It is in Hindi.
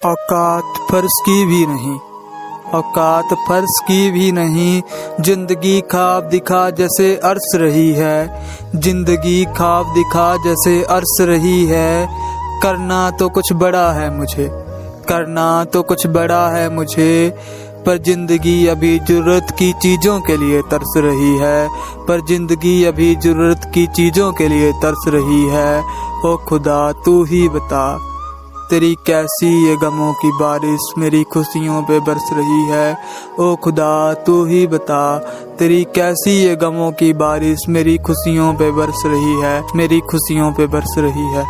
औकात फर्ज की भी नहीं, औकात फर्ज की भी नहीं। जिंदगी ख्वाब दिखा जैसे अरस रही है, जिंदगी ख्वाब दिखा जैसे अरस रही है। करना तो कुछ बड़ा है मुझे, करना तो कुछ बड़ा है मुझे, पर जिंदगी अभी जरूरत की चीज़ों के लिए तरस रही है, पर जिंदगी अभी जरूरत की चीज़ों के लिए तरस रही है। ओ खुदा तू ही बता, तेरी कैसी ये गमों की बारिश मेरी खुशियों पे बरस रही है। ओ खुदा तू ही बता, तेरी कैसी ये गमों की बारिश मेरी खुशियों पे बरस रही है, मेरी खुशियों पे बरस रही है।